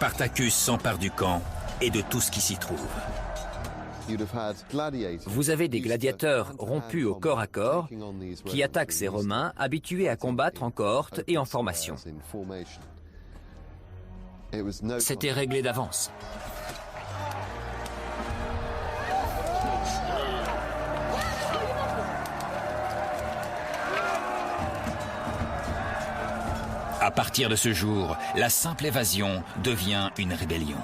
Spartacus s'empare du camp et de tout ce qui s'y trouve. Vous avez des gladiateurs rompus au corps à corps qui attaquent ces Romains habitués à combattre en cohorte et en formation. C'était réglé d'avance. À partir de ce jour, la simple évasion devient une rébellion.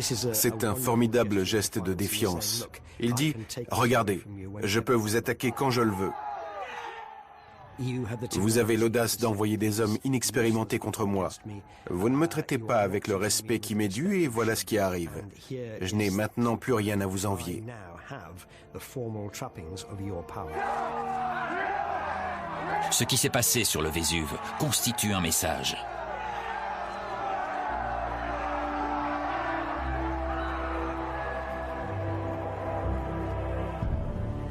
C'est un formidable geste de défiance. Il dit « Regardez, je peux vous attaquer quand je le veux. Vous avez l'audace d'envoyer des hommes inexpérimentés contre moi. Vous ne me traitez pas avec le respect qui m'est dû et voilà ce qui arrive. Je n'ai maintenant plus rien à vous envier. » Ce qui s'est passé sur le Vésuve constitue un message.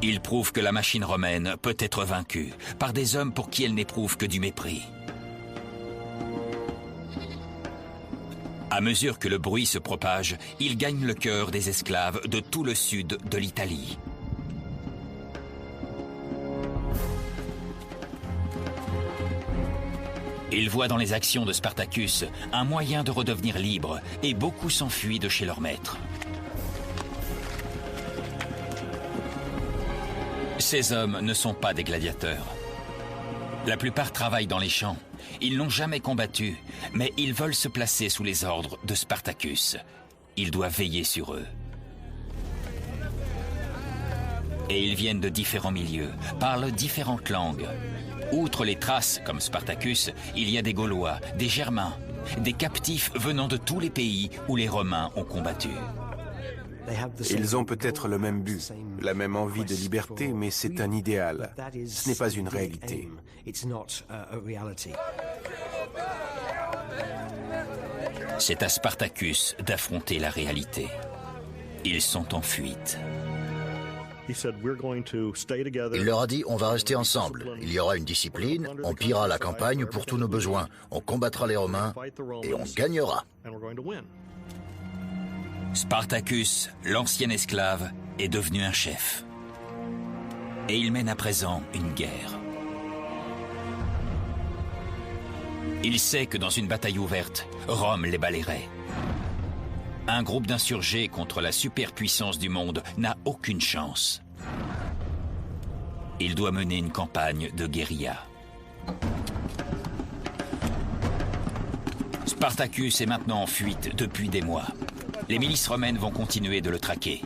Il prouve que la machine romaine peut être vaincue par des hommes pour qui elle n'éprouve que du mépris. À mesure que le bruit se propage, il gagne le cœur des esclaves de tout le sud de l'Italie. Ils voient dans les actions de Spartacus un moyen de redevenir libre et beaucoup s'enfuient de chez leur maître. Ces hommes ne sont pas des gladiateurs. La plupart travaillent dans les champs. Ils n'ont jamais combattu, mais ils veulent se placer sous les ordres de Spartacus. Ils doivent veiller sur eux. Et ils viennent de différents milieux, parlent différentes langues. Outre les Thraces, comme Spartacus, il y a des Gaulois, des Germains, des captifs venant de tous les pays où les Romains ont combattu. Ils ont peut-être le même but, la même envie de liberté, mais c'est un idéal. Ce n'est pas une réalité. C'est à Spartacus d'affronter la réalité. Ils sont en fuite. Il leur a dit, on va rester ensemble. Il y aura une discipline, on pillera la campagne pour tous nos besoins. On combattra les Romains et on gagnera. Spartacus, l'ancien esclave, est devenu un chef. Et il mène à présent une guerre. Il sait que dans une bataille ouverte, Rome les balayerait. Un groupe d'insurgés contre la superpuissance du monde n'a aucune chance. Il doit mener une campagne de guérilla. Spartacus est maintenant en fuite depuis des mois. Les milices romaines vont continuer de le traquer.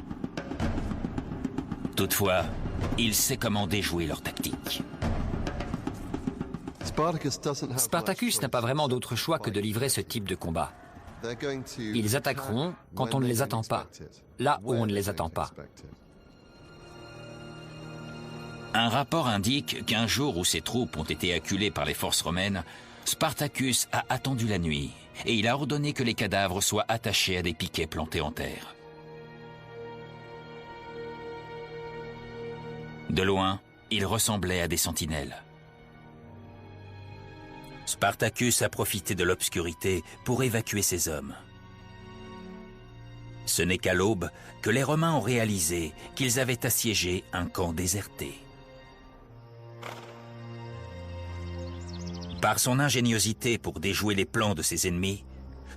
Toutefois, il sait comment déjouer leur tactique. Spartacus n'a pas vraiment d'autre choix que de livrer ce type de combat. Ils attaqueront quand on ne les attend pas, là où on ne les attend pas. Un rapport indique qu'un jour où ses troupes ont été acculées par les forces romaines, Spartacus a attendu la nuit et il a ordonné que les cadavres soient attachés à des piquets plantés en terre. De loin, ils ressemblaient à des sentinelles. Spartacus a profité de l'obscurité pour évacuer ses hommes. Ce n'est qu'à l'aube que les Romains ont réalisé qu'ils avaient assiégé un camp déserté. Par son ingéniosité pour déjouer les plans de ses ennemis,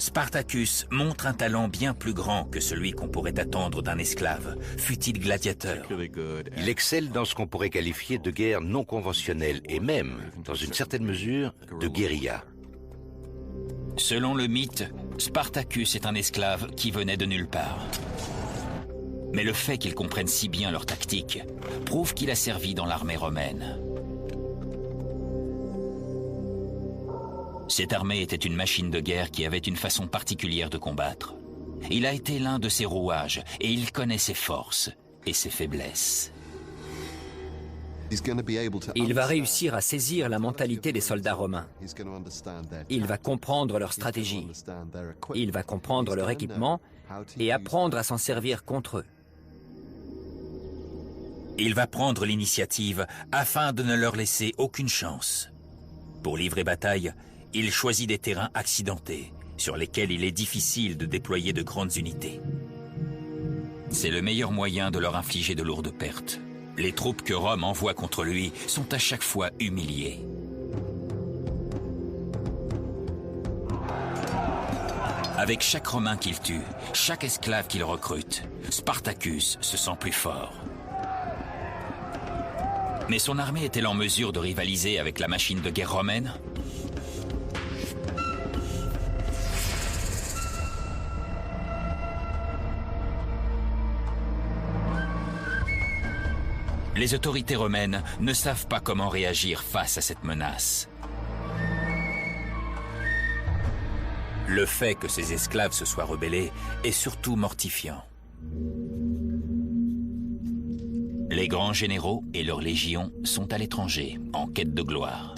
Spartacus montre un talent bien plus grand que celui qu'on pourrait attendre d'un esclave, fût-il gladiateur. Il excelle dans ce qu'on pourrait qualifier de guerre non conventionnelle et même, dans une certaine mesure, de guérilla. Selon le mythe, Spartacus est un esclave qui venait de nulle part. Mais le fait qu'il comprenne si bien leur tactique prouve qu'il a servi dans l'armée romaine. Cette armée était une machine de guerre qui avait une façon particulière de combattre. Il a été l'un de ses rouages et il connaît ses forces et ses faiblesses. Il va réussir à saisir la mentalité des soldats romains. Il va comprendre leur stratégie. Il va comprendre leur équipement et apprendre à s'en servir contre eux. Il va prendre l'initiative afin de ne leur laisser aucune chance. Pour livrer bataille, il choisit des terrains accidentés, sur lesquels il est difficile de déployer de grandes unités. C'est le meilleur moyen de leur infliger de lourdes pertes. Les troupes que Rome envoie contre lui sont à chaque fois humiliées. Avec chaque Romain qu'il tue, chaque esclave qu'il recrute, Spartacus se sent plus fort. Mais son armée est-elle en mesure de rivaliser avec la machine de guerre romaine ? Les autorités romaines ne savent pas comment réagir face à cette menace. Le fait que ces esclaves se soient rebellés est surtout mortifiant. Les grands généraux et leurs légions sont à l'étranger, en quête de gloire.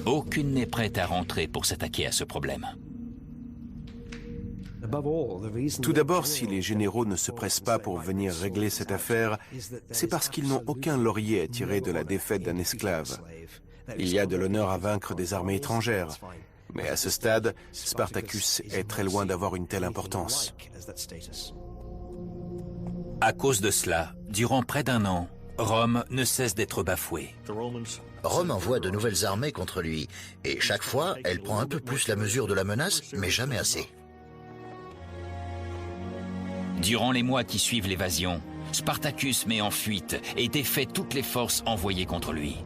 Aucune n'est prête à rentrer pour s'attaquer à ce problème. Tout d'abord, si les généraux ne se pressent pas pour venir régler cette affaire, c'est parce qu'ils n'ont aucun laurier à tirer de la défaite d'un esclave. Il y a de l'honneur à vaincre des armées étrangères. Mais à ce stade, Spartacus est très loin d'avoir une telle importance. À cause de cela, durant près d'un an, Rome ne cesse d'être bafouée. Rome envoie de nouvelles armées contre lui, et chaque fois, elle prend un peu plus la mesure de la menace, mais jamais assez. Durant les mois qui suivent l'évasion, Spartacus met en fuite et défait toutes les forces envoyées contre lui.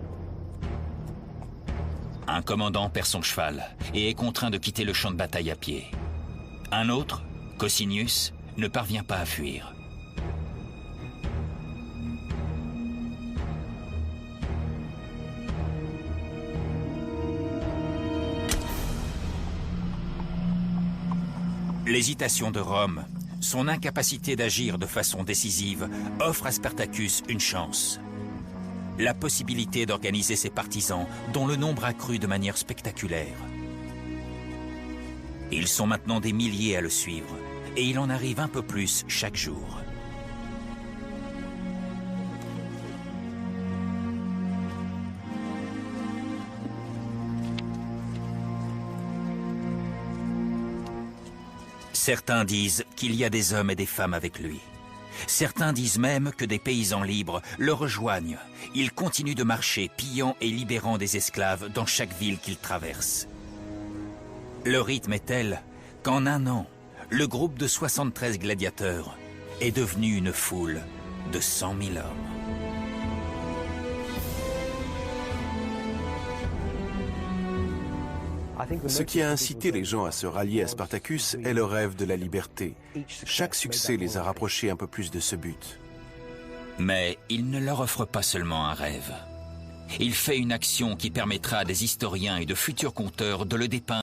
Un commandant perd son cheval et est contraint de quitter le champ de bataille à pied. Un autre, Cosinius, ne parvient pas à fuir. L'hésitation de Rome, son incapacité d'agir de façon décisive, offre à Spartacus une chance. La possibilité d'organiser ses partisans, dont le nombre a cru de manière spectaculaire. Ils sont maintenant des milliers à le suivre, et il en arrive un peu plus chaque jour. Certains disent qu'il y a des hommes et des femmes avec lui. Certains disent même que des paysans libres le rejoignent. Il continue de marcher, pillant et libérant des esclaves dans chaque ville qu'il traverse. Le rythme est tel qu'en un an, le groupe de 73 gladiateurs est devenu une foule de 100 000 hommes. Ce qui a incité les gens à se rallier à Spartacus est le rêve de la liberté. Chaque succès les a rapprochés un peu plus de ce but. Mais il ne leur offre pas seulement un rêve. Il fait une action qui permettra à des historiens et de futurs conteurs de le dépeindre